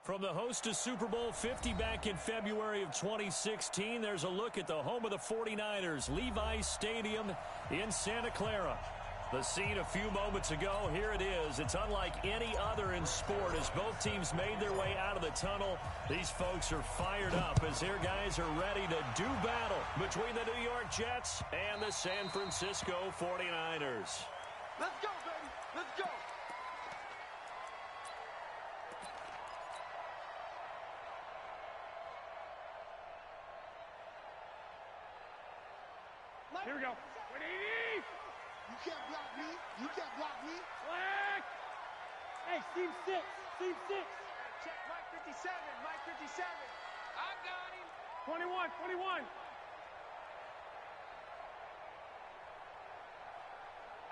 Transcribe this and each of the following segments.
From the host to Super Bowl 50 back in February of 2016, there's a look at the home of the 49ers, Levi's Stadium in Santa Clara. The scene a few moments ago, here it is. It's unlike any other in sport as both teams made their way out of the tunnel. These folks are fired up as their guys are ready to do battle between the New York Jets and the San Francisco 49ers. Let's go, baby. Let's go. Here we go. 180. You can't block me. You can't block me. Black. Hey, seam 6. Seam 6. Check Mike 57. Mike 57. I got him. 21. 21.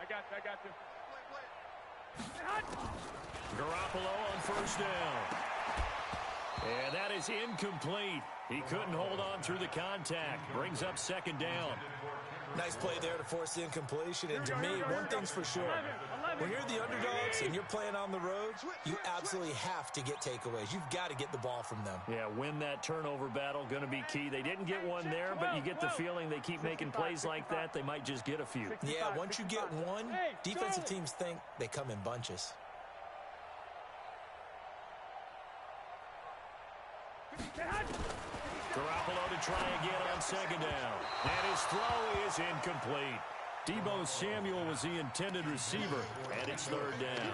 I got you. Wait. Garoppolo on first down. And that is incomplete. He couldn't hold on through the contact. Brings up second down. Nice play there to force the incompletion. And to me, one thing's for sure. When you're the underdogs and you're playing on the road, you absolutely have to get takeaways. You've got to get the ball from them. Yeah, win that turnover battle, going to be key. They didn't get one there, but you get the feeling they keep making plays like that, they might just get a few. Yeah, once you get one, defensive teams think they come in bunches. Garoppolo to try again on second down. And his throw is incomplete. Deebo Samuel was the intended receiver, and it's third down.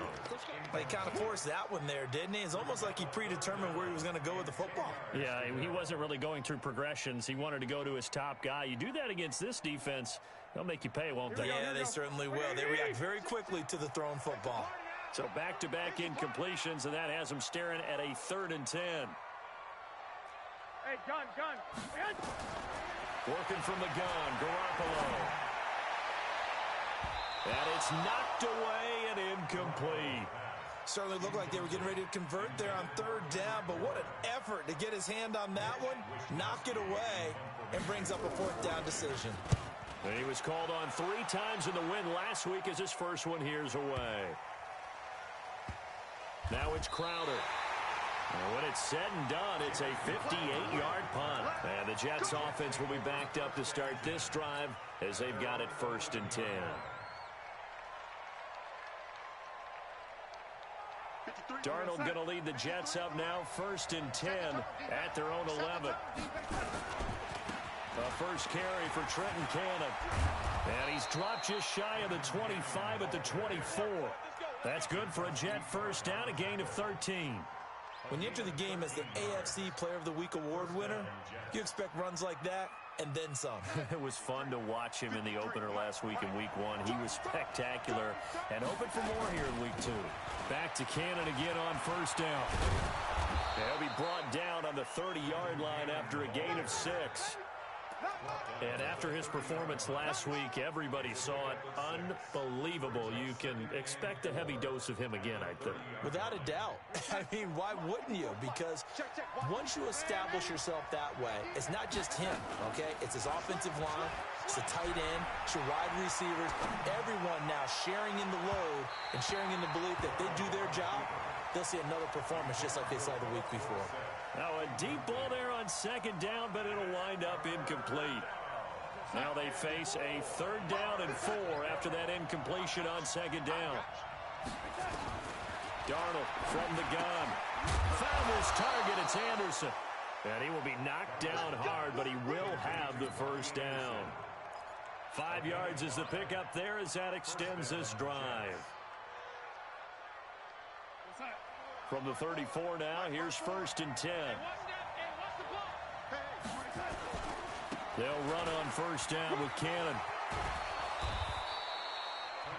He kind of forced that one there, didn't he? It's almost like he predetermined where he was going to go with the football. Yeah, he wasn't really going through progressions. He wanted to go to his top guy. You do that against this defense, they'll make you pay, won't they? Yeah, they certainly will. They react very quickly to the thrown football. So back-to-back incompletions, and that has him staring at a 3rd and 10. Hey, gun. Working from the gun, Garoppolo. And it's knocked away and incomplete. Certainly looked like they were getting ready to convert there on 3rd down, but what an effort to get his hand on that one, knock it away, and brings up a 4th down decision. And he was called on 3 times in the win last week as his first one here's away. Now it's Crowder. And when it's said and done, it's a 58-yard punt. And the Jets offense will be backed up to start this drive as they've got it 1st and 10. Darnold going to lead the Jets up now, 1st and 10 at their own 11. The first carry for Trenton Cannon. And he's dropped just shy of the 25 at the 24. That's good for a Jet first down, a gain of 13. When you enter the game as the AFC Player of the Week award winner, you expect runs like that and then some. It was fun to watch him in the opener last week in Week 1. He was spectacular and hoping for more here in Week 2. Back to Cannon again on first down. He'll be brought down on the 30-yard line after a gain of 6. And after his performance last week, everybody saw it. Unbelievable. You can expect a heavy dose of him again, I think. Without a doubt. I mean, why wouldn't you? Because once you establish yourself that way, it's not just him, okay? It's his offensive line, it's the tight end, it's your wide receivers, everyone now sharing in the load and sharing in the belief that they do their job. They'll see another performance just like they saw the week before. Now a deep ball there on second down, but it'll wind up incomplete. Now they face a 3rd down and 4 after that incompletion on second down. Darnold from the gun. Found his target. It's Anderson. And he will be knocked down hard, but he will have the first down. 5 yards is the pickup there as that extends this drive. From the 34 now, here's 1st and 10. They'll run on first down with Cannon.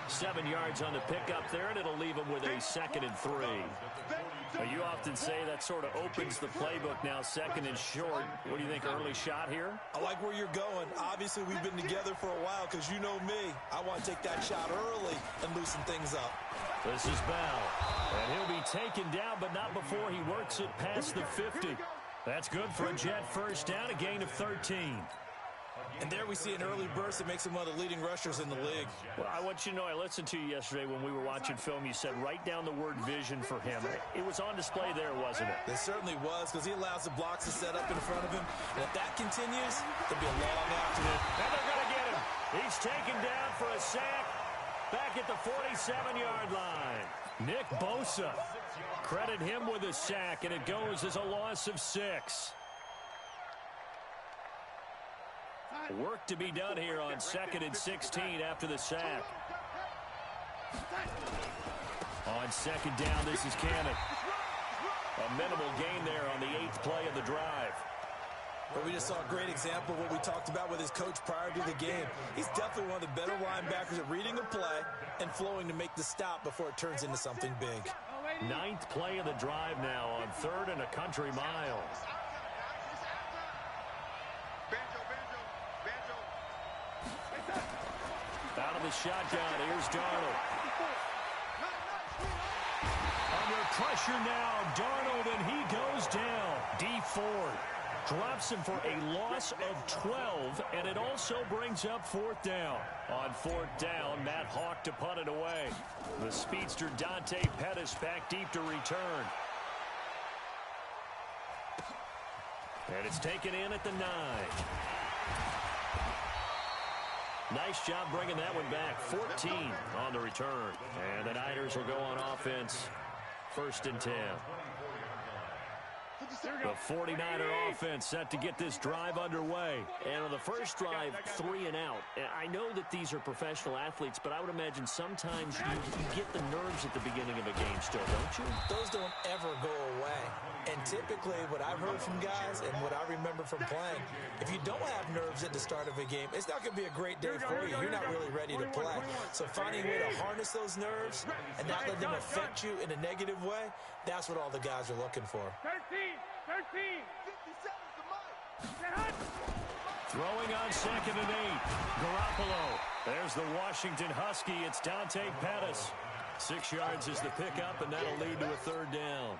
7 yards on the pickup there, and it'll leave them with a 2nd and 3. Now, you often say that sort of opens the playbook now, 2nd and short. What do you think, early shot here? I like where you're going. Obviously, we've been together for a while because you know me. I want to take that shot early and loosen things up. This is Bell, and he'll be taken down, but not before he works it past the 50. That's good for a Jet first down, a gain of 13. And there we see an early burst that makes him one of the leading rushers in the league. Well, I want you to know, I listened to you yesterday when we were watching film. You said write down the word vision for him. It was on display there, wasn't it? It certainly was, because he allows the blocks to set up in front of him. And if that continues, there'll be a long afternoon. And they're going to get him. He's taken down for a sack back at the 47-yard line. Nick Bosa, credit him with a sack, and it goes as a loss of 6. Work to be done here on 2nd and 16 after the sack. On 2nd down, this is Cannon. A minimal gain there on the 8th play of the drive. But we just saw a great example of what we talked about with his coach prior to the game. He's definitely one of the better linebackers at reading a play and flowing to make the stop before it turns into something big. 9th play of the drive now on 3rd and a country mile. Out of the shotgun, here's Darnold. Under pressure now, Darnold, and he goes down. D Ford drops him for a loss of 12, and it also brings up 4th down. On 4th down, Matt Hawk to punt it away. The speedster Dante Pettis back deep to return. And it's taken in at the 9. Nice job bringing that one back. 14 on the return. And the Niners will go on offense. 1st and 10. The 49er offense set to get this drive underway. And on the first drive, 3 and out. I know that these are professional athletes, but I would imagine sometimes you get the nerves at the beginning of a game still, don't you? Those don't ever go away. And typically what I've heard from guys and what I remember from playing, if you don't have nerves at the start of a game, it's not going to be a great day for you. You're not really ready to play. So finding a way to harness those nerves and not let them affect you in a negative way, that's what all the guys are looking for. 13. Throwing on 2nd and 8. Garoppolo. There's the Washington Husky. It's Dante Pettis. 6 yards is the pickup, and that'll lead to a 3rd down.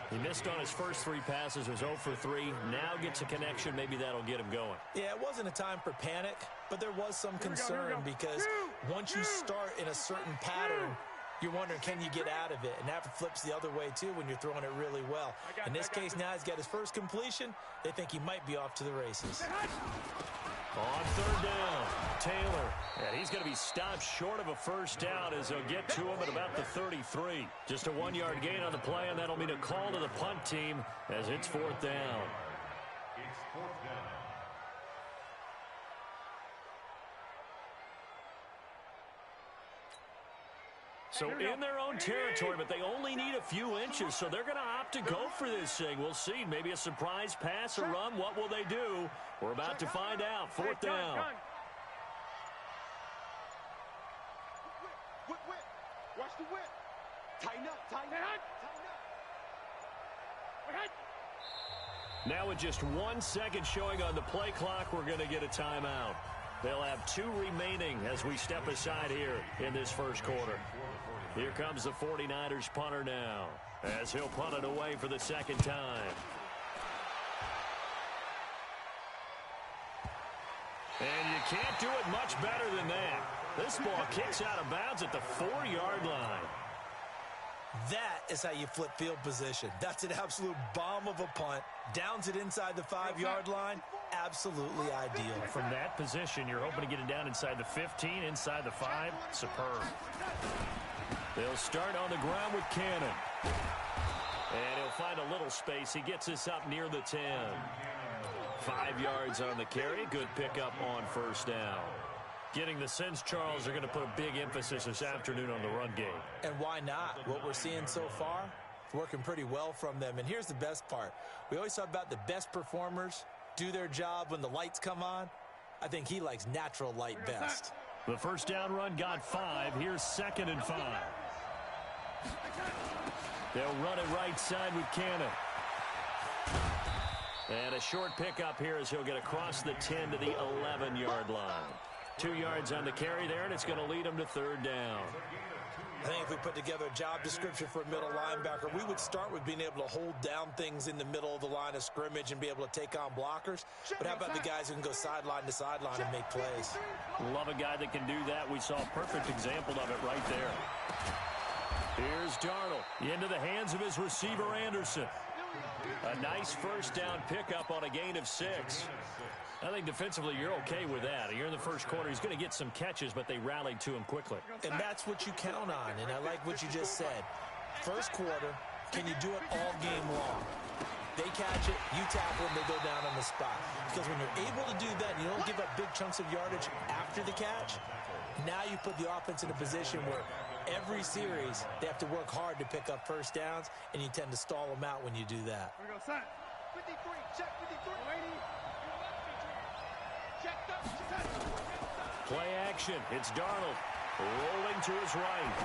He missed on his first 3 passes, was 0 for 3. Now gets a connection. Maybe that'll get him going. Yeah, it wasn't a time for panic, but there was some concern because once you start in a certain pattern, you're wondering, can you get out of it? And that flips the other way, too, when you're throwing it really well. In this case, now he's got his first completion. They think he might be off to the races. On 3rd down, Taylor. And he's going to be stopped short of a 1st down as they'll get to him at about the 33. Just a 1-yard gain on the play, and that'll mean a call to the punt team as it's 4th down. It's 4th down. So in their own territory, but they only need a few inches, so they're going to opt to go for this thing. We'll see. Maybe a surprise pass or run. What will they do? We're about to find out. 4th down. Whip. Watch the whip. Tighten up. Tighten up. Now with just 1 second showing on the play clock, we're going to get a timeout. They'll have 2 remaining as we step aside here in this first quarter. Here comes the 49ers punter now as he'll punt it away for the 2nd time. And you can't do it much better than that. This ball kicks out of bounds at the 4-yard line. That is how you flip field position. That's an absolute bomb of a punt. Downs it inside the 5-yard line. Absolutely ideal. From that position, you're hoping to get it down inside the 15, inside the 5. Superb. They'll start on the ground with Cannon. And he'll find a little space. He gets this up near the 10. 5 yards on the carry. Good pickup on 1st down. Getting the sense, Charles, are going to put a big emphasis this afternoon on the run game. And why not? What we're seeing so far, working pretty well from them. And here's the best part. We always talk about the best performers do their job when the lights come on. I think he likes natural light best. The 1st down run got 5. Here's 2nd and 5. They'll run it right side with Cannon. And a short pickup here as he'll get across the 10 to the 11-yard line. 2 yards on the carry there, and it's going to lead him to 3rd down. I think if we put together a job description for a middle linebacker, we would start with being able to hold down things in the middle of the line of scrimmage and be able to take on blockers. But how about the guys who can go sideline to sideline and make plays? Love a guy that can do that. We saw a perfect example of it right there. Here's Darnold into the hands of his receiver, Anderson. A nice first down pickup on a gain of 6. I think defensively you're okay with that. You're in the first quarter. He's going to get some catches, but they rallied to him quickly. And that's what you count on, and I like what you just said. First quarter, can you do it all game long? They catch it, you tackle them, they go down on the spot. Because when you're able to do that, and you don't give up big chunks of yardage after the catch, now you put the offense in a position where every series they have to work hard to pick up first downs, and you tend to stall them out when you do that. Here we go, son. 53, check 53. Waiting. Checked up, check. Play action. It's Darnold rolling to his right.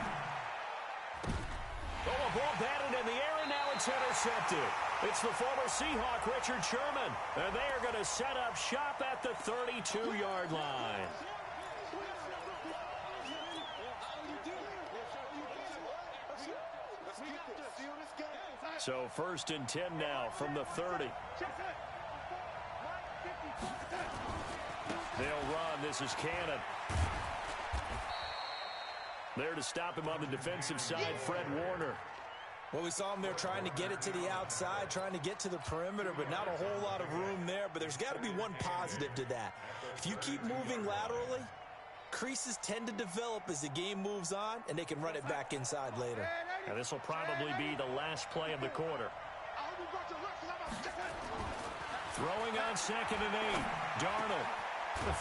Oh, a ball batted in the air, and now it's intercepted. It's the former Seahawk, Richard Sherman. And they are going to set up shop at the 32-yard line. So 1st and 10 now from the 30. They'll run. This is Cannon. There to stop him on the defensive side, Fred Warner. Well, we saw him there trying to get it to the outside, trying to get to the perimeter, but not a whole lot of room there. But there's got to be one positive to that. If you keep moving laterally, creases tend to develop as the game moves on, and they can run it back inside later. Now, this will probably be the last play of the quarter. Throwing on 2nd and 8. Darnold.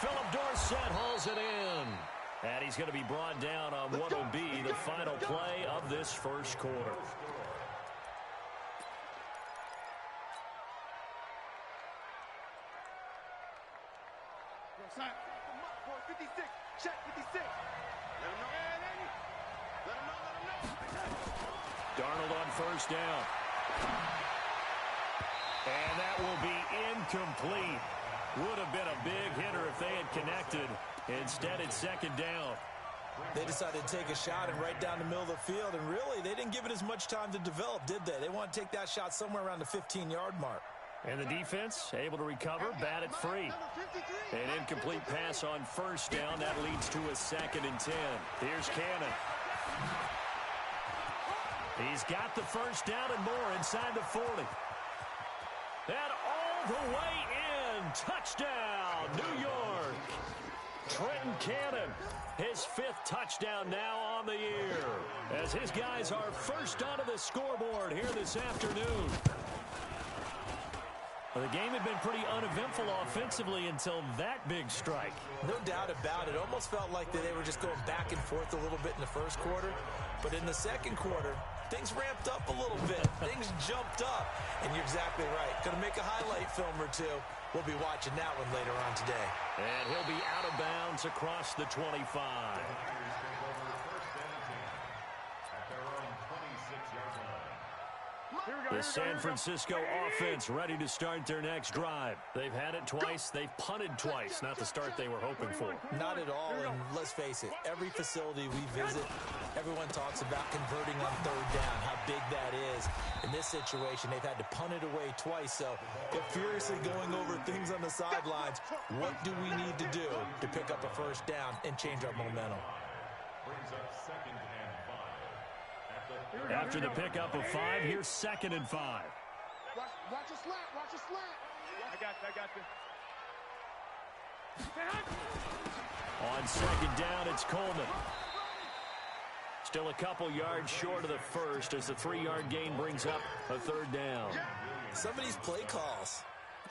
Philip Dorsett hauls it in. And he's going to be brought down on what will be the final play of this first quarter. Son. 56. Check 56. Let him know. Let him know. Darnold on 1st down. And that will be incomplete. Would have been a big hitter if they had connected. Instead, it's 2nd down. They decided to take a shot and right down the middle of the field, and really, they didn't give it as much time to develop, did they? They want to take that shot somewhere around the 15-yard mark. And the defense able to recover, bat it free. An incomplete pass on 1st down. That leads to a 2nd and 10. Here's Cannon. He's got the first down and more inside the 40. And all the way in. Touchdown, New York. Trenton Cannon, his 5th touchdown now on the year, as his guys are first onto the scoreboard here this afternoon. Well, the game had been pretty uneventful offensively until that big strike. No doubt about it. Almost felt like they were just going back and forth a little bit in the first quarter. But in the second quarter, things ramped up a little bit. Things jumped up. And you're exactly right. Going to make a highlight film or two. We'll be watching that one later on today. And he'll be out of bounds across the 25. The San Francisco offense ready to start their next drive. They've had it twice. They've punted twice. Not the start they were hoping for. Not at all, and let's face it, every facility we visit, everyone talks about converting on 3rd down, how big that is. In this situation, they've had to punt it away twice, so they're furiously going over things on the sidelines. What do we need to do to pick up a first down and change our momentum? After the pickup of 5, here's 2nd and 5. Watch a slant. Watch a slant. I got you. On 2nd down, it's Coleman. Still a couple yards short of the first as the 3-yard gain brings up a 3rd down. Some of these play calls,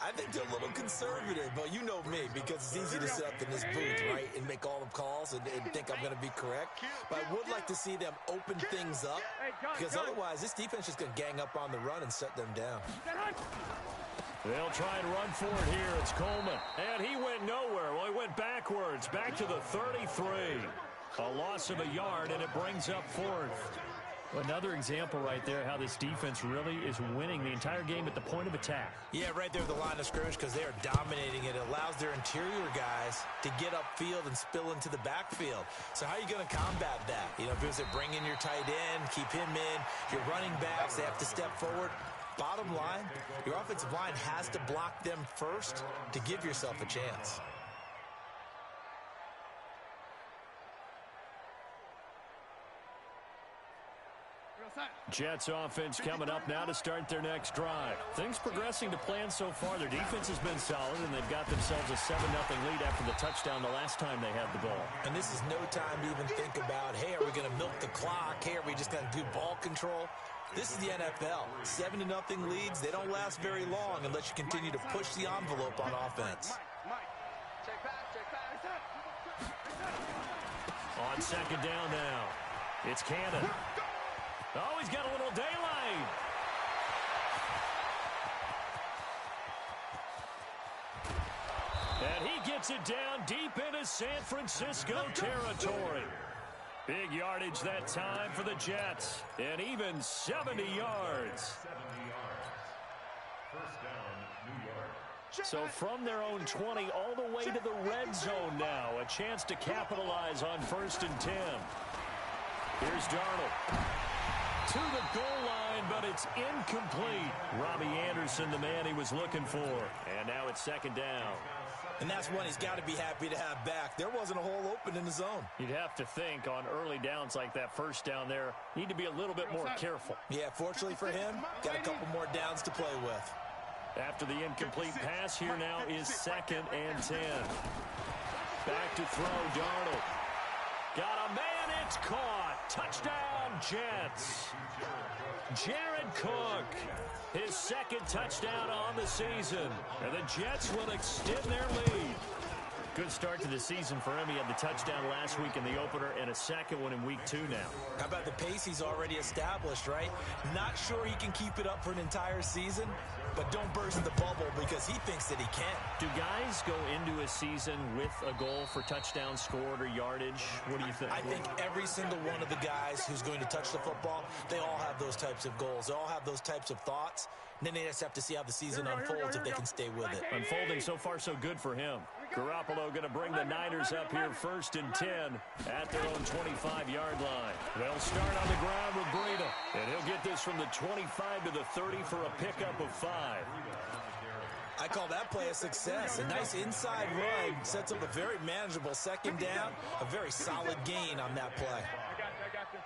I think they're a little conservative, but you know me, because it's easy to sit up in this booth, right, and make all the calls and think I'm going to be correct. But I would like to see them open things up, because otherwise this defense is going to gang up on the run and shut them down. They'll try and run for it here. It's Coleman. And he went nowhere. Well, he went backwards, back to the 33. A loss of a yard, and it brings up 4th. Another example right there how this defense really is winning the entire game at the point of attack. Yeah, right there at the line of scrimmage because they are dominating it. It allows their interior guys to get upfield and spill into the backfield. So how are you going to combat that? You know, if you bring in your tight end, keep him in, your running backs, they have to step forward. Bottom line, your offensive line has to block them first to give yourself a chance. Jets offense coming up now to start their next drive. Things progressing to plan so far. Their defense has been solid, and they've got themselves a 7-0 lead after the touchdown the last time they had the ball. And this is no time to even think about, hey, are we going to milk the clock? Hey, are we just going to do ball control? This is the NFL. 7-0 leads, they don't last very long unless you continue to push the envelope on offense. Check back. On second down now, it's Cannon. Oh, he's got a little daylight. And he gets it down deep into San Francisco territory. Big yardage that time for the Jets. And even 70 yards. 70 yards. First down, New York. So from their own 20 all the way to the red zone now. A chance to capitalize on 1st and 10. Here's Darnold. To the goal line, but it's incomplete. Robbie Anderson, the man he was looking for. And now it's second down. And that's one he's got to be happy to have back. There wasn't a hole open in the zone. You'd have to think on early downs like that first down there, need to be a little bit more careful. Yeah, fortunately for him, got a couple more downs to play with. After the incomplete pass, here now is 2nd and 10. Back to throw, Darnold. Got a man, it's caught. Touchdown, Jets. Jared Cook, his 2nd touchdown on the season. And the Jets will extend their lead. Good start to the season for him. He had the touchdown last week in the opener and a 2nd one in week 2 now. How about the pace he's already established, right? Not sure he can keep it up for an entire season, but don't burst the bubble because he thinks that he can. Do guys go into a season with a goal for touchdowns scored or yardage? What do you think? I think every single one of the guys who's going to touch the football, they all have those types of goals. They all have those types of thoughts. And then they just have to see how the season unfolds if they can stay with it. Unfolding so far so good for him. Garoppolo going to bring the Niners up here 1st and 10 at their own 25-yard line. They'll start on the ground with Breida. And he'll get this from the 25 to the 30 for a pickup of 5. I call that play a success. A nice inside run sets up a very manageable 2nd down. A very solid gain on that play. I got you.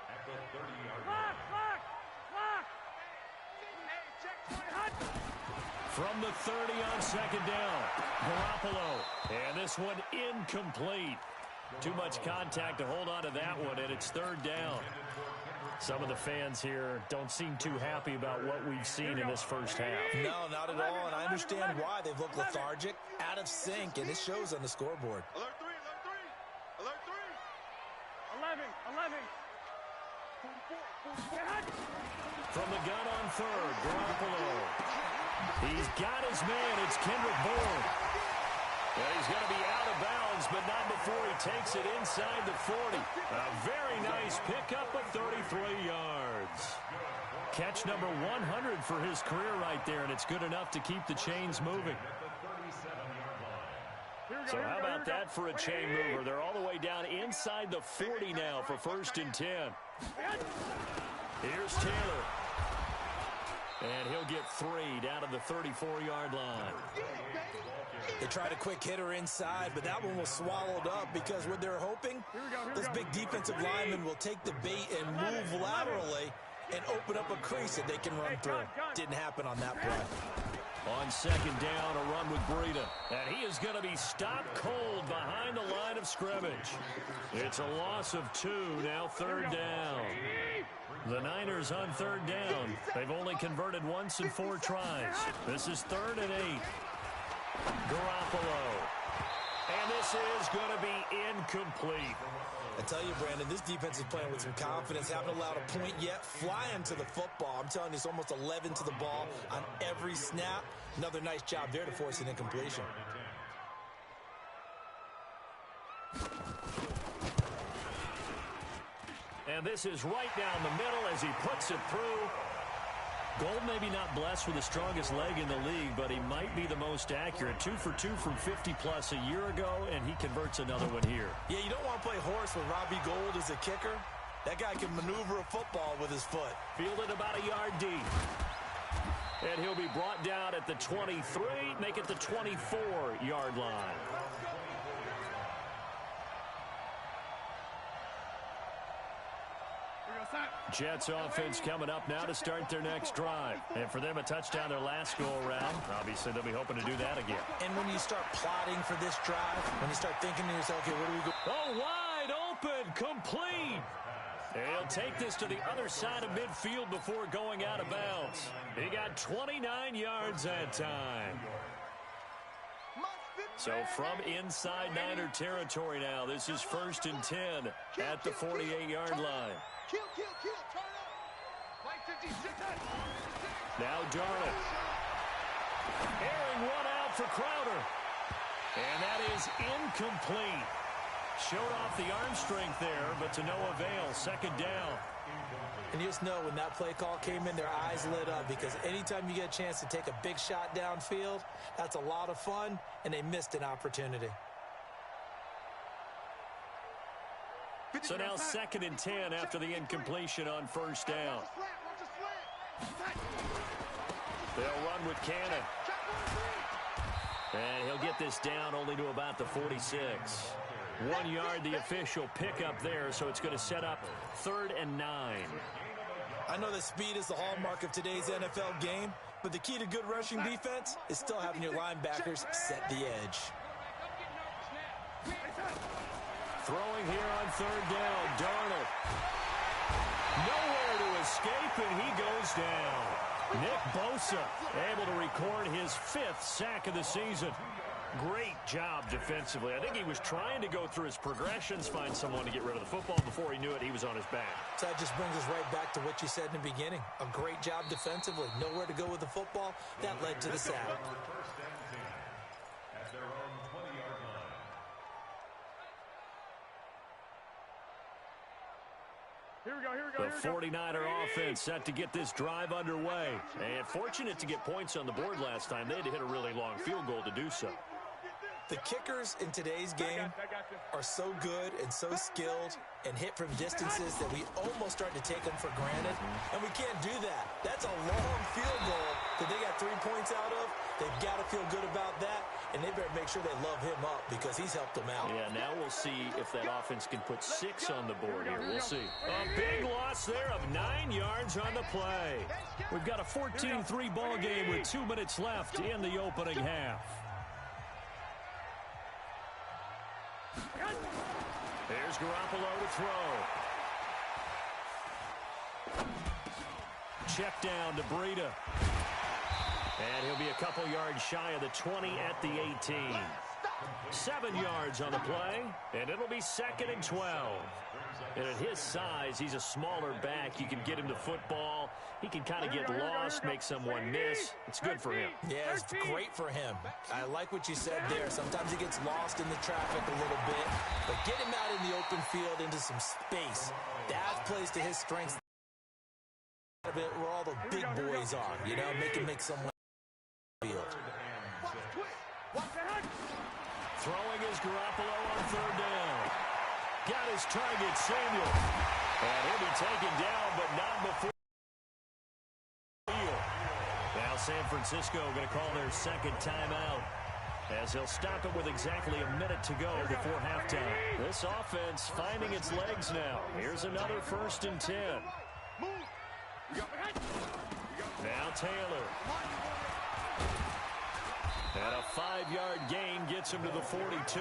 From the 30 on 2nd down, Garoppolo. And this one incomplete. Too much contact to hold on to that one, and it's 3rd down. Some of the fans here don't seem too happy about what we've seen in this first half. No, not at all, and I understand why. They've looked lethargic, out of sync, and it shows on the scoreboard. Alert 3. Alert 3. 11. From the gun on 3rd, Garoppolo. He's got his man. It's Kendrick Bourne. And he's going to be out of bounds, but not before he takes it inside the 40. A very nice pickup of 33 yards. Catch number 100 for his career right there, and it's good enough to keep the chains moving. So how about that for a chain mover? They're all the way down inside the 40 now for 1st and 10. Here's Taylor. And he'll get 3 down to the 34-yard line. They tried a quick hitter inside, but that one was swallowed up because what they're hoping, this big defensive lineman will take the bait and move laterally and open up a crease that they can run through. Didn't happen on that play. On 2nd down, a run with Breida. And he is going to be stopped cold behind the line of scrimmage. It's a loss of 2, now 3rd down. The Niners on 3rd down. They've only converted once in 4 tries. This is 3rd and 8. Garoppolo. And this is going to be incomplete. I tell you, Brandon, this defense is playing with some confidence. Haven't allowed a point yet. Flying to the football. I'm telling you, it's almost 11 to the ball on every snap. Another nice job there to force an incompletion. And this is right down the middle as he puts it through. Gold maybe not blessed with the strongest leg in the league, but he might be the most accurate. 2 for 2 from 50-plus a year ago, and he converts another one here. Yeah, you don't want to play horse with Robbie Gould as a kicker. That guy can maneuver a football with his foot. Fielded about a yard deep. And he'll be brought down at the 23, make it the 24-yard line. Jets offense coming up now to start their next drive. And for them, a touchdown their last go-around. Obviously, they'll be hoping to do that again. And when you start plotting for this drive, when you start thinking to yourself, okay, where do we go? Oh, wide open, complete. And he'll take this to the other side of midfield before going out of bounds. He got 29 yards that time. So from inside Niner territory now, this is 1st and 10 at the 48-yard line. Now Darnold. Airing one out for Crowder. And that is incomplete. Showed off the arm strength there, but to no avail. 2nd down. And you just know when that play call came in, their eyes lit up, because anytime you get a chance to take a big shot downfield, that's a lot of fun, and they missed an opportunity. So now 2nd and 10 after the incompletion on 1st down. They'll run with Cannon. And he'll get this down only to about the 46. 1 yard, the official pickup there, so it's going to set up 3rd and 9. I know that speed is the hallmark of today's NFL game, but the key to good rushing defense is still having your linebackers set the edge. Throwing here on 3rd down, Darnold. Nowhere to escape, and he goes down. Nick Bosa able to record his 5th sack of the season. Great job defensively. I think he was trying to go through his progressions, find someone to get rid of the football. Before he knew it, he was on his back. So that just brings us right back to what you said in the beginning. A great job defensively. Nowhere to go with the football. That led to the sack. At their own 20-yard line. Here we go. The 49er offense set to get this drive underway. And fortunate to get points on the board last time. They had to hit a really long field goal to do so. The kickers in today's game are so good and so skilled and hit from distances that we almost start to take them for granted. And we can't do that. That's a long field goal that they got 3 points out of. They've got to feel good about that, and they better make sure they love him up because he's helped them out. Yeah, now we'll see if that offense can put 6 on the board here. We'll see. A big loss there of 9 yards on the play. We've got a 14-3 ball game with 2 minutes left in the opening half. Here's Garoppolo to throw. Check down to Breida. And he'll be a couple yards shy of the 20 at the 18. 7 yards on the play, and it'll be 2nd and 12. And at his size, he's a smaller back. You can get him to football. He can kind of get lost, make someone miss. It's good for him. Yeah, it's great for him. I like what you said there. Sometimes he gets lost in the traffic a little bit, but get him out in the open field into some space. That plays to his strengths. Where all the big boys are, you know, make someone field. Throwing is Garoppolo on 3rd down. Got his target, Samuel. And he'll be taken down, but not before. Now San Francisco going to call their 2nd timeout, as they'll stop it with exactly a minute to go before halftime. This offense finding its legs now. Here's another 1st and 10. Now Taylor. And a 5-yard gain gets him to the 42.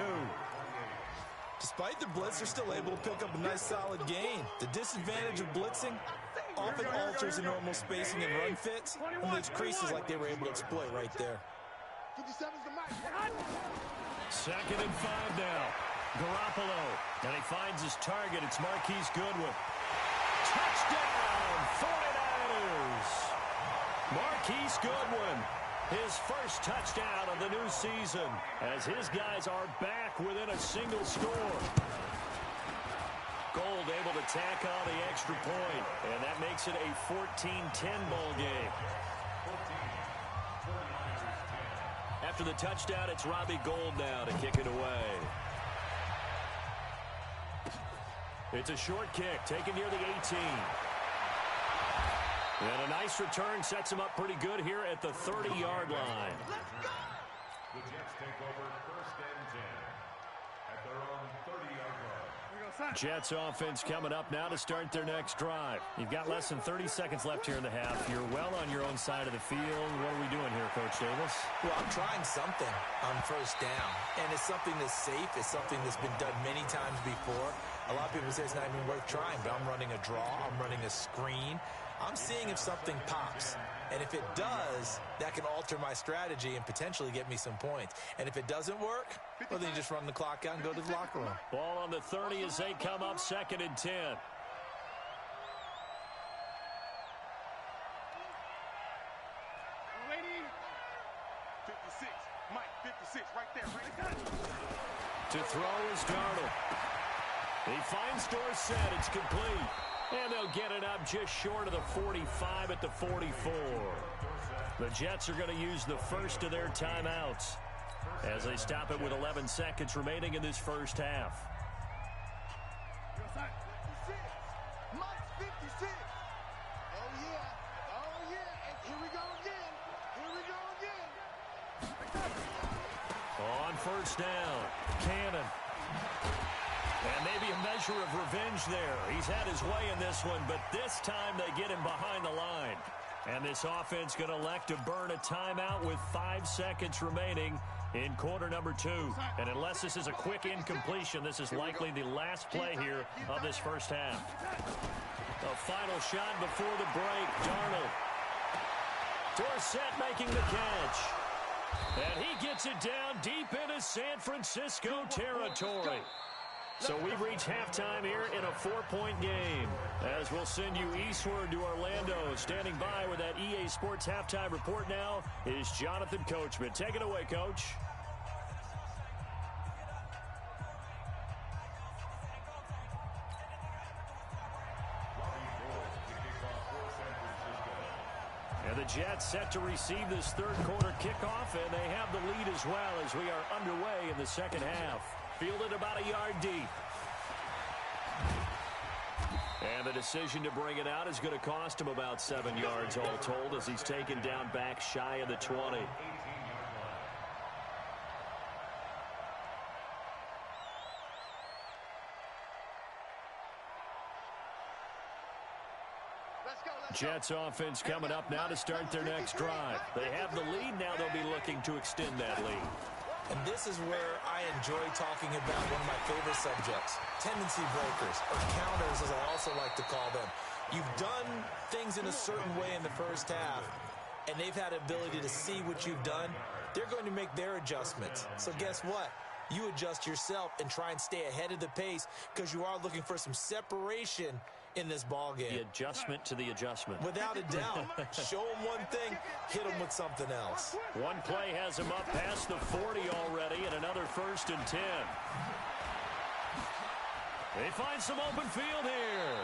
Despite the blitz, they're still able to pick up a nice solid gain. The disadvantage of blitzing often alters the normal spacing and run fits, and those creases like they were able to exploit right there. 2nd and 5 now. Garoppolo. And he finds his target. It's Marquise Goodwin. Touchdown, 49ers. Marquise Goodwin. His first touchdown of the new season, as his guys are back within a single score. Gold able to tack on the extra point, and that makes it a 14-10 ball game. After the touchdown, it's Robbie Gold now to kick it away. It's a short kick, taken near the 18. And a nice return sets him up pretty good here at the 30-yard line. The Jets take over 1st and 10 at their own 30-yard line. Jets offense coming up now to start their next drive. You've got less than 30 seconds left here in the half. You're well on your own side of the field. What are we doing here, Coach Davis? Well, I'm trying something on 1st down, and it's something that's safe. It's something that's been done many times before. A lot of people say it's not even worth trying, but I'm running a draw. I'm running a screen. I'm seeing if something pops. And if it does, that can alter my strategy and potentially get me some points. And if it doesn't work, well, then you just run the clock out and go to the locker room. Ball on the 30 as they come up 2nd and 10. Lady. 56. Mike, 56. Right there. Right there. To throw is Darnold. He finds Dorsett. It's complete. And they'll get it up just short of the 45 at the 44. The Jets are going to use the first of their timeouts as they stop it with 11 seconds remaining in this first half. 56. Mike's 56. Oh, yeah. Oh, yeah. And here we go again. Here we go again. On 1st down, Cannon. And maybe a measure of revenge there. He's had his way in this one, but this time they get him behind the line. And this offense going to elect to burn a timeout with 5 seconds remaining in quarter number 2. And unless this is a quick incompletion, this is likely the last play here of this first half. A final shot before the break. Darnold. Dorsett making the catch. And he gets it down deep into San Francisco territory. So we've reached halftime here in a 4-point game. As we'll send you eastward to Orlando. Standing by with that EA Sports halftime report now is Jonathan Coachman. Take it away, Coach. And the Jets set to receive this third quarter kickoff, and they have the lead as well as we are underway in the second half. Fielded about a yard deep. And the decision to bring it out is going to cost him about 7 yards all told as he's taken down back shy of the 20. Jets offense coming up now to start their next drive. They have the lead. Now they'll be looking to extend that lead. And this is where I enjoy talking about one of my favorite subjects, tendency breakers, or counters as I also like to call them. You've done things in a certain way in the first half, and they've had the ability to see what you've done. They're going to make their adjustments. So guess what? You adjust yourself and try and stay ahead of the pace because you are looking for some separation in this ball game. The adjustment to the adjustment. Without a doubt. Show them one thing, hit them with something else. One play has him up past the 40 already, and another 1st and 10. They find some open field here.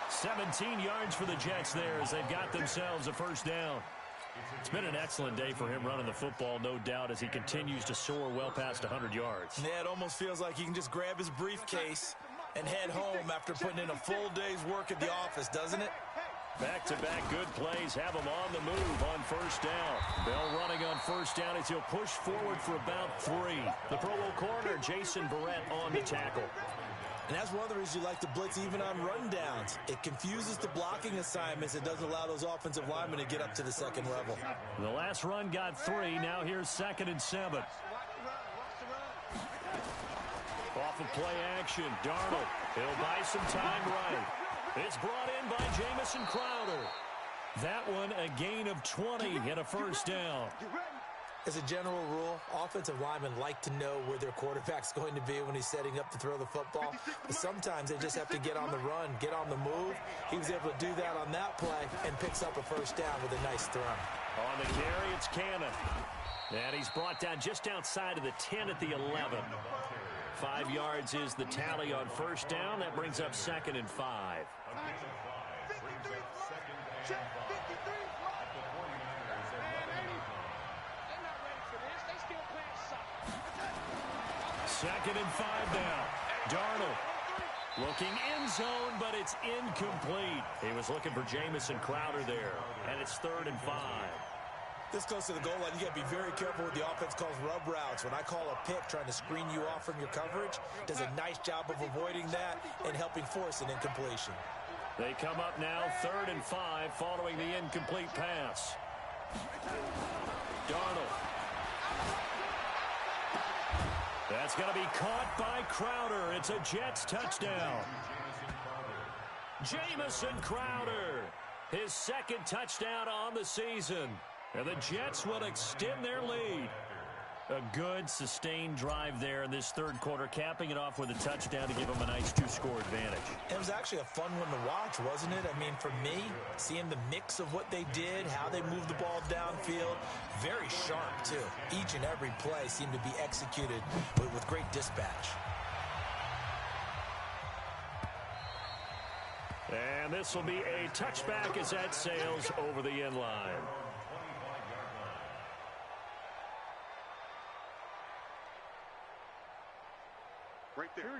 17 yards for the Jets there as they've got themselves a 1st down. It's been an excellent day for him running the football, no doubt, as he continues to soar well past 100 yards. Yeah, it almost feels like he can just grab his briefcase and head home after putting in a full day's work at the office, doesn't it? Back-to-back good plays have him on the move on 1st down. Bell running on 1st down as he'll push forward for about 3. The Pro Bowl corner, Jason Barrett, on the tackle. And that's one of the reasons you like to blitz even on rundowns. It confuses the blocking assignments. It doesn't allow those offensive linemen to get up to the second level. The last run got 3. Now here's 2nd and 7. Off of play action, Darnold. He'll buy some time right. It's brought in by Jamison Crowder. That one a gain of 20 and a 1st down. As a general rule, offensive linemen like to know where their quarterback's going to be when he's setting up to throw the football. But sometimes they just have to get on the run, get on the move. He was able to do that on that play and picks up a 1st down with a nice throw. On the carry, it's Cannon. And he's brought down just outside of the 10 at the 11. 5 yards is the tally on first down. That brings up 2nd and 5. Second and 5 now. Darnold looking end zone, but it's incomplete. He was looking for Jamison Crowder there, and it's 3rd and 5. This goes to the goal line. You got to be very careful with the offense calls rub routes. When I call a pick trying to screen you off from your coverage, does a nice job of avoiding that and helping force an incompletion. They come up now 3rd and 5 following the incomplete pass. Darnold. That's going to be caught by Crowder. It's a Jets touchdown. Jamison Crowder, his 2nd touchdown on the season. And the Jets will extend their lead. A good, sustained drive there in this 3rd quarter, capping it off with a touchdown to give them a nice 2-score advantage. It was actually a fun one to watch, wasn't it? I mean, for me, seeing the mix of what they did, how they moved the ball downfield, very sharp, too. Each and every play seemed to be executed with great dispatch. And this will be a touchback as that sails over the end line.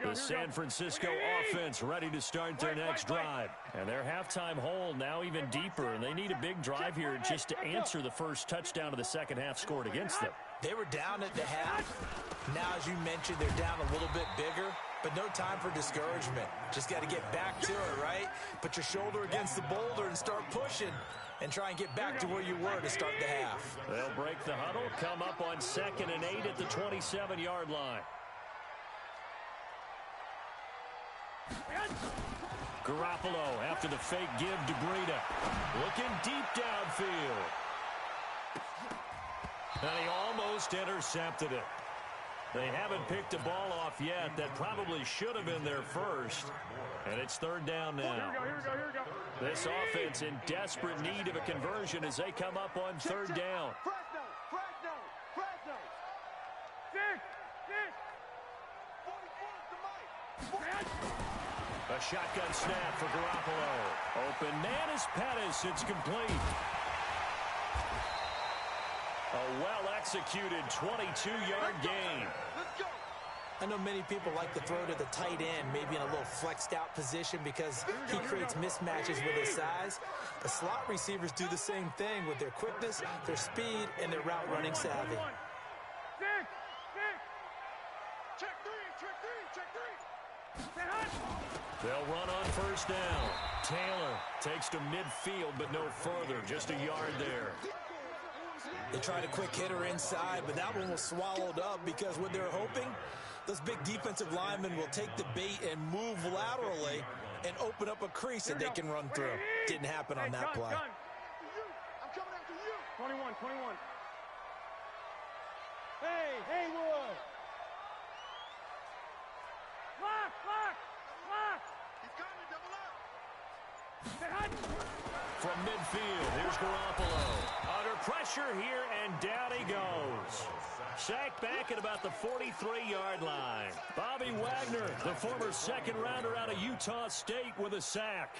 The San Francisco offense ready to start their next drive. And their halftime hole now even deeper. And they need a big drive here just to answer the first touchdown of the second half scored against them. They were down at the half. Now, as you mentioned, they're down a little bit bigger. But no time for discouragement. Just got to get back to it, right? Put your shoulder against the boulder and start pushing. And try and get back to where you were to start the half. They'll break the huddle. Come up on 2nd and 8 at the 27-yard line. Garoppolo after the fake give to Breida. Looking deep downfield. And he almost intercepted it. They haven't picked a ball off yet. That probably should have been their first. And it's 3rd down now. Here we go. This offense in desperate need of a conversion as they come up on 3rd down. Fresno. A shotgun snap for Garoppolo. Open man is Pettis. It's complete. A well-executed 22-yard gain. I know many people like to throw to the tight end, maybe in a little flexed out position because he creates mismatches with his size. The slot receivers do the same thing with their quickness, their speed, and their route running savvy. Check three. They'll run on 1st down. Taylor takes to midfield, but no further. Just a yard there. They tried a quick hitter inside, but that one was swallowed up because what they're hoping, those big defensive linemen will take the bait and move laterally and open up a crease that they can run through. Didn't happen on that play. I'm coming after you. 21. Hey, Wood. Lock. He's coming, double up. From midfield, here's Garoppolo. Under pressure here, and down he goes. Sacked back at about the 43-yard line. Bobby Wagner, the former second-rounder out of Utah State, with a sack.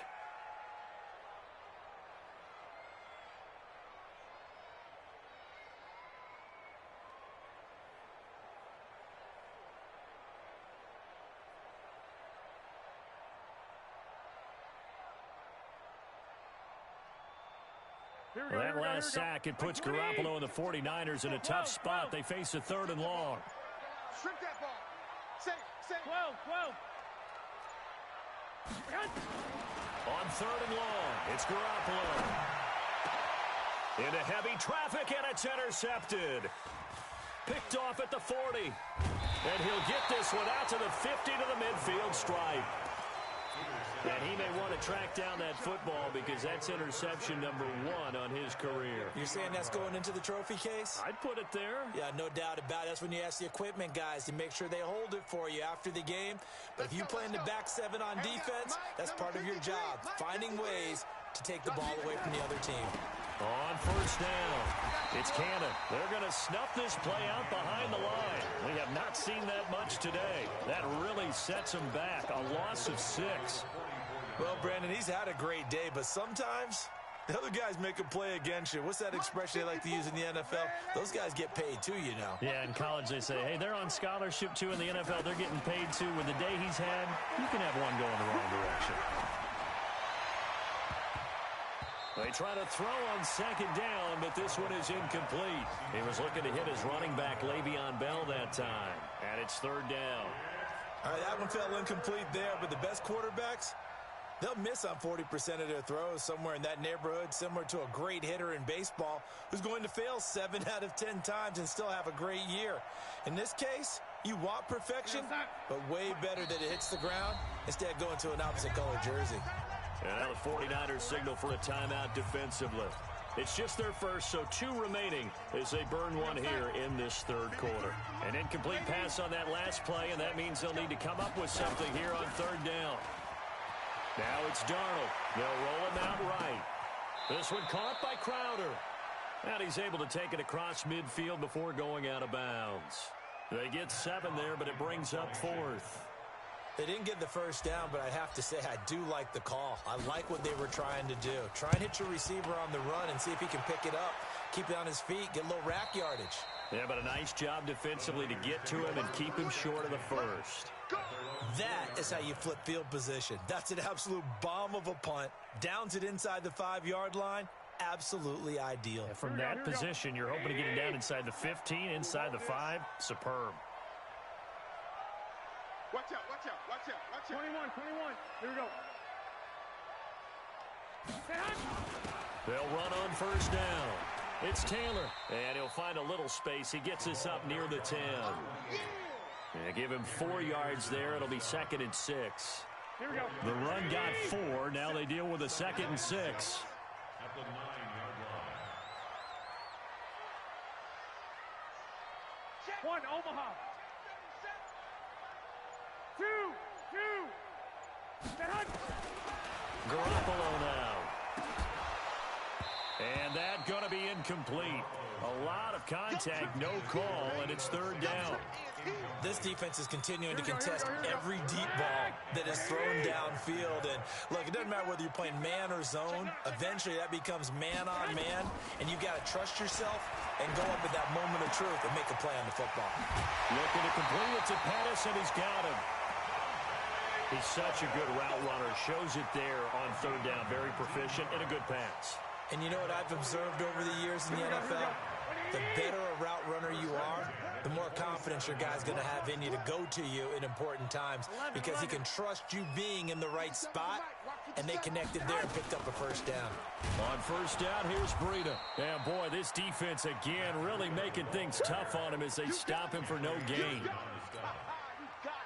That last sack, it puts Garoppolo and the 49ers in a tough spot. They face a 3rd and long. Shrink that ball. Say. 12. On 3rd and long, it's Garoppolo. Into heavy traffic, and it's intercepted. Picked off at the 40. And he'll get this one out to the 50 to the midfield stripe. And he may want to track down that football because that's interception number 1 on his career. You're saying that's going into the trophy case? I'd put it there. Yeah, no doubt about it. That's when you ask the equipment guys to make sure they hold it for you after the game. But if you play in the back 7 on defense, that's part of your job, finding ways to take the ball away from the other team. On first down, it's Cannon. They're going to snuff this play out behind the line. We have not seen that much today. That really sets them back. A loss of 6. Well, Brandon, he's had a great day, but sometimes the other guys make a play against you. What's that expression they like to use in the NFL? Those guys get paid too, you know. Yeah, in college they say, hey, they're on scholarship too. In the NFL, they're getting paid too. With the day he's had, you can have one going the wrong direction. They try to throw on second down, but this one is incomplete. He was looking to hit his running back, Le'Veon Bell, that time. And it's third down. All right, that one fell incomplete there, but the best quarterbacks, they'll miss on 40% of their throws, somewhere in that neighborhood, similar to a great hitter in baseball who's going to fail 7 out of 10 times and still have a great year. In this case, you want perfection, but way better that it hits the ground instead of going to an opposite color jersey. And now the 49ers signal for a timeout defensively. It's just their first, so 2 remaining as they burn one here in this third quarter. An incomplete pass on that last play, and that means they'll need to come up with something here on third down. Now it's Darnold. They'll roll him out right. This one caught by Crowder. And he's able to take it across midfield before going out of bounds. They get 7 there, but it brings up 4th. They didn't get the first down, but I have to say I do like the call. I like what they were trying to do. Try and hit your receiver on the run and see if he can pick it up, keep it on his feet, get a little rack yardage. Yeah, but a nice job defensively to get to him and keep him short of the first. That is how you flip field position. That's an absolute bomb of a punt. Downs it inside the 5-yard line. Absolutely ideal. Yeah, from that position, you're hoping to get it down inside the 15, inside the 5. Superb. Watch out, watch out, watch out, watch out. 21. Here we go. They'll run on first down. It's Taylor, and he'll find a little space. He gets us up near the 10. And give him 4 yards there. It'll be 2nd and 6. Here we go. The run got 4. Now they deal with a 2nd and 6. At the 9-yard line. 1, Omaha. 2. Garoppolo now. And that going to be incomplete. A lot of contact, no call, and it's third down. This defense is continuing to contest every deep ball that is thrown downfield. And look, it doesn't matter whether you're playing man or zone. Eventually that becomes man on man, and you've got to trust yourself and go up at that moment of truth and make a play on the football. Looking to complete it to Pettis, and he's got him. He's such a good route runner. Shows it there on third down. Very proficient and a good pass. And you know what I've observed over the years in the NFL? The better a route runner you are, the more confidence your guy's going to have in you to go to you in important times because he can trust you being in the right spot, and they connected there and picked up a first down. On first down, here's Breida. And, boy, this defense, again, really making things tough on him as they stop him for no gain.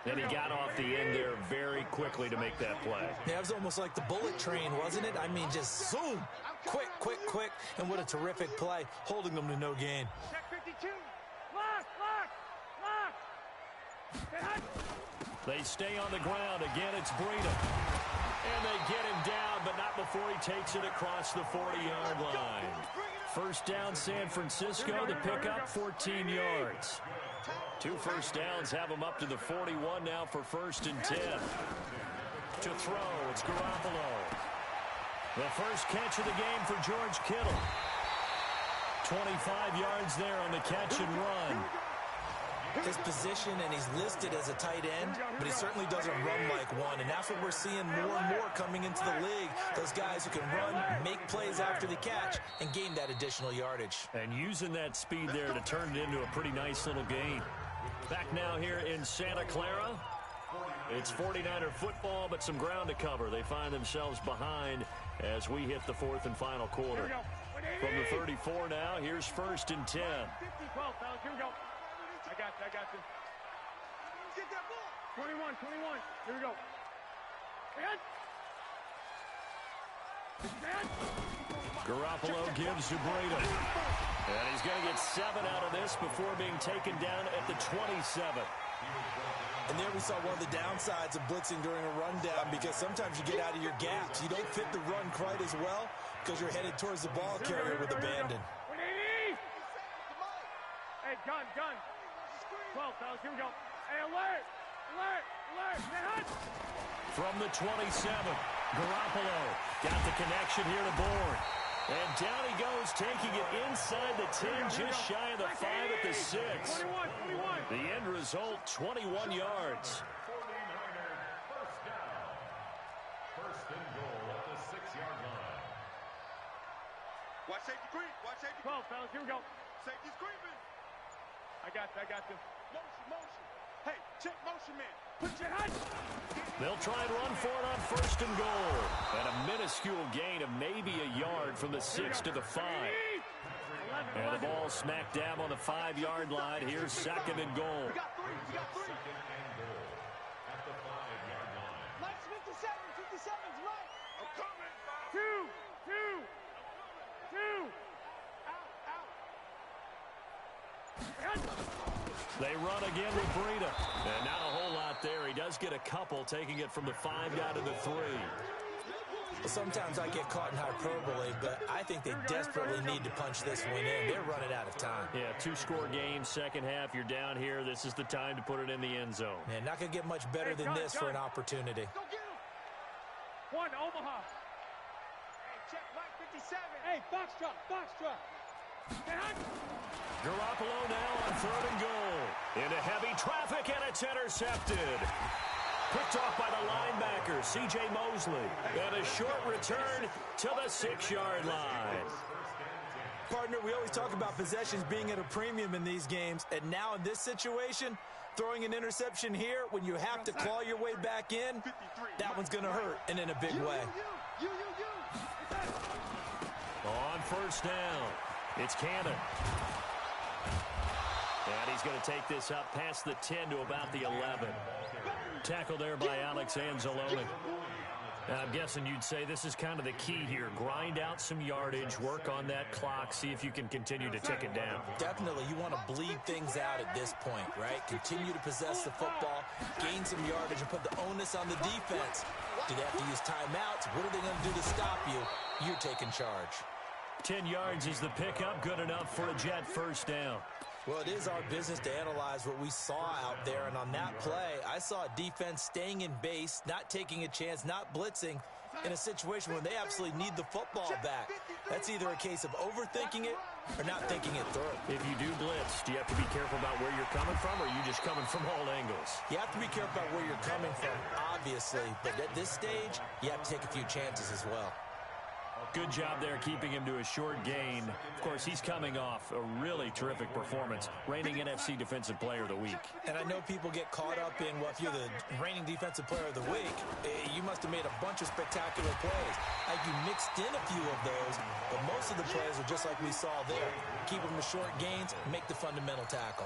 And he got off the end there very quickly to make that play. Yeah, it was almost like the bullet train, wasn't it? I mean, just zoom, quick, and what a terrific play, holding them to no gain. Check 52. Lock. They stay on the ground. Again, it's Breida. And they get him down, but not before he takes it across the 40-yard line. First down, San Francisco. The pickup, 14 yards. 2 first downs have him up to the 41 now for 1st and 10. To throw, it's Garoppolo. The first catch of the game for George Kittle. 25 yards there on the catch and run. His position, and he's listed as a tight end, but he certainly doesn't run like one, and that's what we're seeing more and more coming into the league. Those guys who can run, make plays after the catch, and gain that additional yardage. And using that speed there to turn it into a pretty nice little gain. Back now here in Santa Clara. It's 49er football, but some ground to cover. They find themselves behind as we hit the 4th and final quarter. From the 34 now, here's 1st and 10. 12, fellas. Here we go. I got you. Get that ball. 21. Here we go. Garoppolo gives to Breida. And he's going to get 7 out of this before being taken down at the 27. And there we saw one of the downsides of blitzing during a rundown, because sometimes you get out of your gaps. You don't fit the run quite as well because you're headed towards the ball carrier with abandon. Hey, gun. 12, fellas, here we go. Hey, alert. From the 27, Garoppolo got the connection here to Bourne. And down he goes, taking it inside the 10, just shy of the 5 at the 6. 21. The end result, 21 yards. 49ers first down. First and goal at the 6-yard line. Watch safety creep. 12, fellas, here we go. Safety's creeping. I got this. Motion. Hey, check motion, man. Put your hands. They'll try and run for it on first and goal. And a minuscule gain of maybe a yard from the 6 to the 5. And the ball smack dab on the 5-yard line. Here's second and goal. We got three. Second and goal at the 5-yard line. Mike's 57's right. I'm coming. Two. They run again with Breida. And not a whole lot there. He does get a couple, taking it from the 5 down to the 3. Sometimes I get caught in hyperbole, but I think they desperately need to punch this one in. They're running out of time. Yeah, 2-score game, second half. You're down here. This is the time to put it in the end zone. Man, not going to get much better than this for an opportunity. Go get him. One, Omaha. Hey, check Mike 57. Hey, box truck. Garoppolo now on third and goal. Into heavy traffic, and it's intercepted. Picked off by the linebacker, C.J. Mosley. And a short return to the 6-yard line. Partner, we always talk about possessions being at a premium in these games, and now in this situation, throwing an interception here when you have to claw your way back in, that one's going to hurt, and in a big way. On first down, it's Cannon. And he's going to take this up past the 10 to about the 11. Tackle there by Alex Anzalone. I'm guessing you'd say this is kind of the key here. Grind out some yardage, work on that clock, see if you can continue to tick it down. Definitely. You want to bleed things out at this point, right? Continue to possess the football, gain some yardage, and put the onus on the defense. Do they have to use timeouts? What are they going to do to stop you? You're taking charge. 10 yards is the pickup. Good enough for a Jet first down. Well, it is our business to analyze what we saw out there, and on that play, I saw a defense staying in base, not taking a chance, not blitzing in a situation where they absolutely need the football back. That's either a case of overthinking it or not thinking it through. If you do blitz, do you have to be careful about where you're coming from, or are you just coming from all angles? You have to be careful about where you're coming from, obviously, but at this stage, you have to take a few chances as well. Good job there keeping him to a short gain. Of course, he's coming off a really terrific performance, reigning NFC Defensive Player of the Week. And I know people get caught up in, well, if you're the reigning Defensive Player of the Week, you must have made a bunch of spectacular plays. You mixed in a few of those, but most of the plays are just like we saw there. Keep them to short gains, make the fundamental tackle.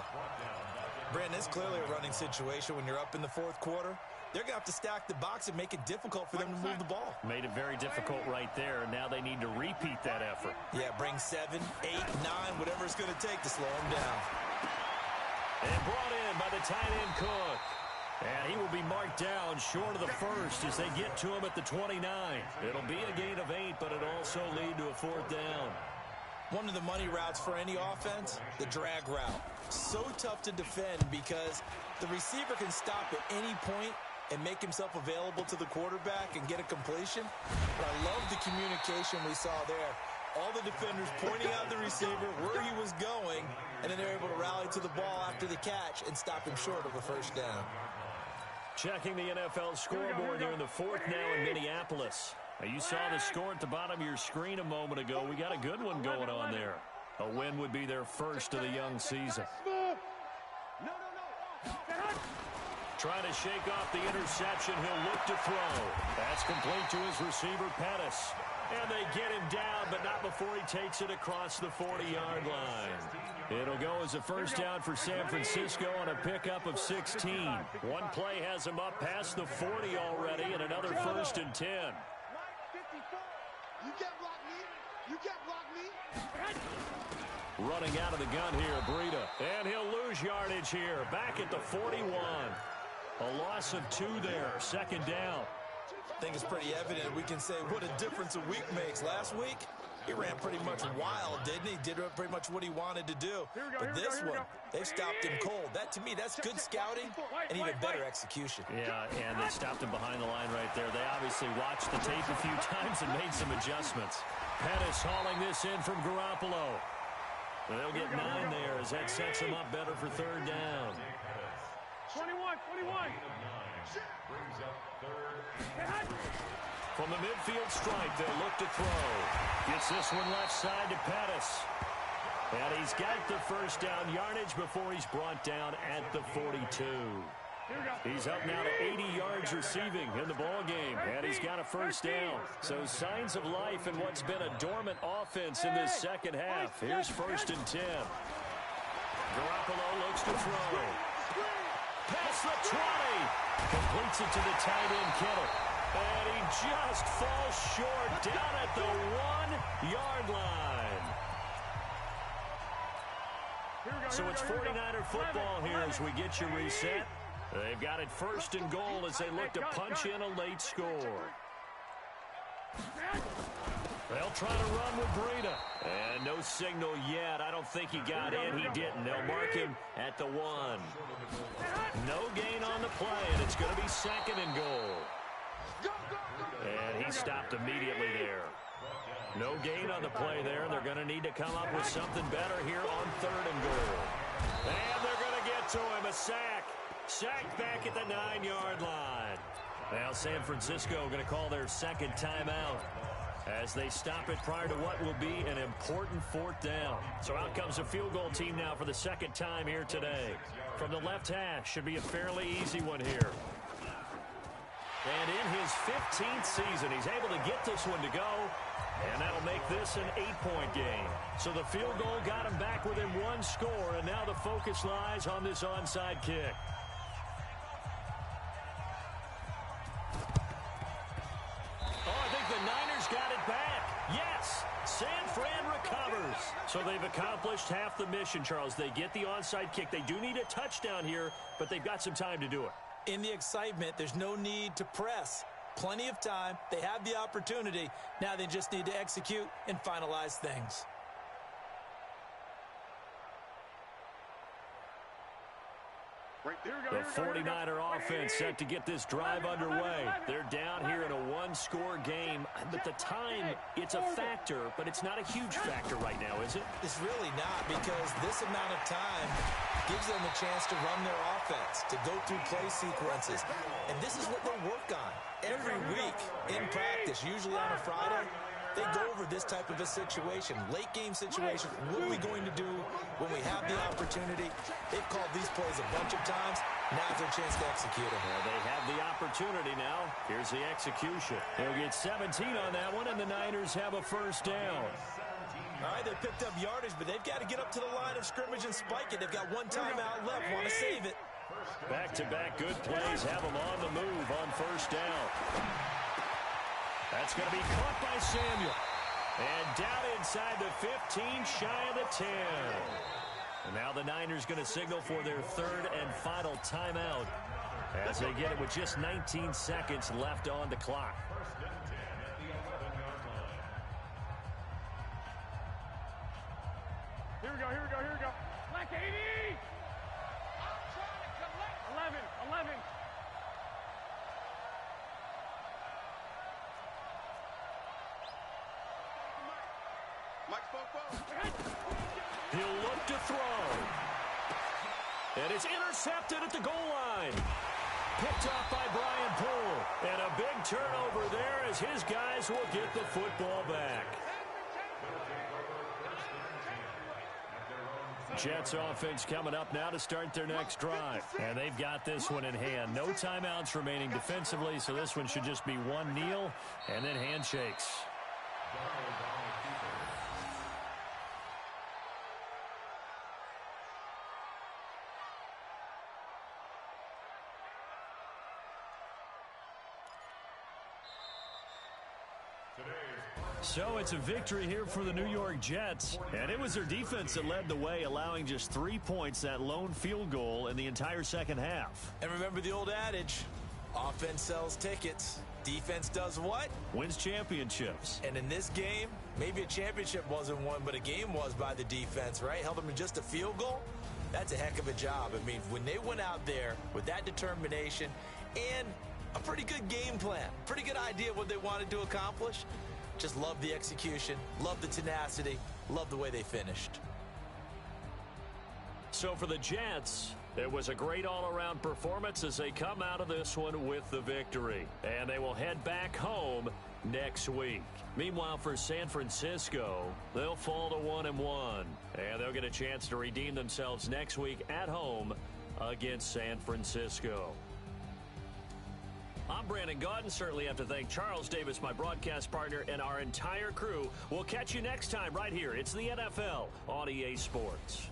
Brandon, it's clearly a running situation when you're up in the fourth quarter. They're going to have to stack the box and make it difficult for them to move the ball. Made it very difficult right there, and now they need to repeat that effort. Yeah, bring 7, 8, 9, whatever it's going to take to slow them down. And brought in by the tight end Cook. And he will be marked down short of the first as they get to him at the 29. It'll be a gain of 8, but it'll also lead to a fourth down. One of the money routes for any offense, the drag route. So tough to defend because the receiver can stop at any point and make himself available to the quarterback and get a completion. But I love the communication we saw there. All the defenders pointing out the receiver where he was going, and then they're able to rally to the ball after the catch and stop him short of a first down. Checking the NFL scoreboard here in the fourth now in Minneapolis. Now, you saw the score at the bottom of your screen a moment ago. We got a good one going on there. A win would be their first of the young season. Trying to shake off the interception. He'll look to throw. That's complete to his receiver, Pettis. And they get him down, but not before he takes it across the 40-yard line. It'll go as a first down for San Francisco on a pickup of 16. One play has him up past the 40 already, and another first and 10. You can't block me. You can't block me. Running out of the gun here, Breida. And he'll lose yardage here. Back at the 41. A loss of 2 there. Second down. I think it's pretty evident we can say what a difference a week makes. Last week, he ran pretty much wild, didn't he? Did pretty much what he wanted to do. But this one, they've stopped him cold. That, to me, that's good scouting and even better execution. Yeah, and they stopped him behind the line right there. They obviously watched the tape a few times and made some adjustments. Pettis hauling this in from Garoppolo. They'll get 9 there as that sets them up better for third down. 21. Brings up third. From the midfield stripe, they'll look to throw. Gets this one left side to Pettis. And he's got the first down yardage before he's brought down at the 42. He's up now to 80 yards receiving in the ball game, and he's got a first down. So signs of life in what's been a dormant offense in this second half. Here's 1st and 10. Garoppolo looks to throw. Past the 20. Completes it to the tight end, Kittle. And he just falls short down at the 1-yard line. So it's 49er football here as we get you reset. They've got it 1st and goal as they look to punch in a late score. They'll try to run with Breida. And no signal yet. I don't think he got in. He didn't. They'll mark him at the 1. No gain on the play, and it's going to be 2nd and goal. And he stopped immediately there. No gain on the play there, and they're going to need to come up with something better here on 3rd and goal. And they're going to get to him. A sack. Sacked back at the 9-yard line. Now San Francisco going to call their 2nd timeout as they stop it prior to what will be an important 4th down. So out comes a field goal team now for the 2nd time here today. From the left hash, should be a fairly easy one here. And in his 15th season, he's able to get this one to go, and that'll make this an 8-point game. So the field goal got him back within 1 score, and now the focus lies on this onside kick. Got it back. Yes, San Fran recovers. So they've accomplished half the mission, Charles. They get the onside kick. They do need a touchdown here, but they've got some time to do it. In the excitement, there's no need to press. Plenty of time. They have the opportunity. Now they just need to execute and finalize things. The 49er offense set to get this drive underway. They're down here in a 1-score game, but the time, it's a factor, but it's not a huge factor right now, is it? It's really not, because this amount of time gives them a chance to run their offense, to go through play sequences. And this is what they work on every week in practice, usually on a Friday. They go over this type of a situation, late game situation. What are we going to do when we have the opportunity? They've called these plays a bunch of times. Now's their chance to execute them. Well, they have the opportunity now. Here's the execution. They'll get 17 on that one, and the Niners have a first down. All right, they picked up yardage, but they've got to get up to the line of scrimmage and spike it. They've got 1 timeout left. Want to save it. Back-to-back good plays have them on the move on first down. That's going to be caught by Samuel. And down inside the 15, shy of the 10. And now the Niners going to signal for their 3rd and final timeout as they get it with just 19 seconds left on the clock. Here we go. Black 80! I'm trying to collect. 11. He'll look to throw. And it's intercepted at the goal line. Picked off by Brian Poole. And a big turnover there as his guys will get the football back. Jets offense coming up now to start their next drive. And they've got this one in hand. No timeouts remaining defensively, so this one should just be one kneel and then handshakes. So it's a victory here for the New York Jets, and it was their defense that led the way, allowing just 3 points, that lone field goal in the entire second half. And remember the old adage, offense sells tickets. Defense does what? Wins championships. And in this game, maybe a championship wasn't won, but a game was by the defense, right? Held them to just a field goal. That's a heck of a job. I mean, when they went out there with that determination and a pretty good game plan, pretty good idea of what they wanted to accomplish, just love the execution, love the tenacity, love the way they finished. So for the Jets, it was a great all-around performance as they come out of this one with the victory. And they will head back home next week. Meanwhile, for San Francisco, they'll fall to 1-1. And they'll get a chance to redeem themselves next week at home against San Francisco. I'm Brandon Gotw. Certainly have to thank Charles Davis, my broadcast partner, and our entire crew. We'll catch you next time right here. It's the NFL on EA Sports.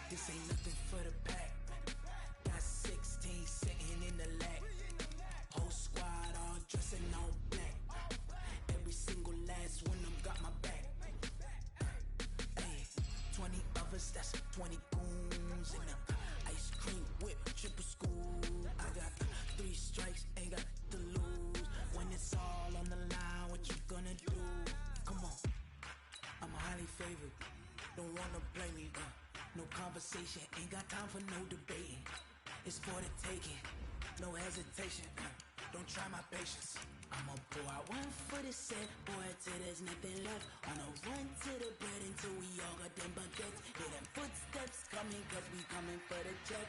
This ain't nothing for the pack. Got 16 sitting in the lag. Whole squad all dressing all black. Every single last one of them got my back. Hey, 20 of us, that's 20 goons in the ice cream whip, triple school. I got 3 strikes, ain't got to lose. When it's all on the line, what you gonna do? Come on, I'm highly favored. Don't wanna play me, no conversation, ain't got time for no debating. It's for the taking, no hesitation. Don't try my patience. I'ma pour out one for the set, boy, till there's nothing left. On a run to the bread until we all got them baguettes. Hear them footsteps coming, cause we coming for the check.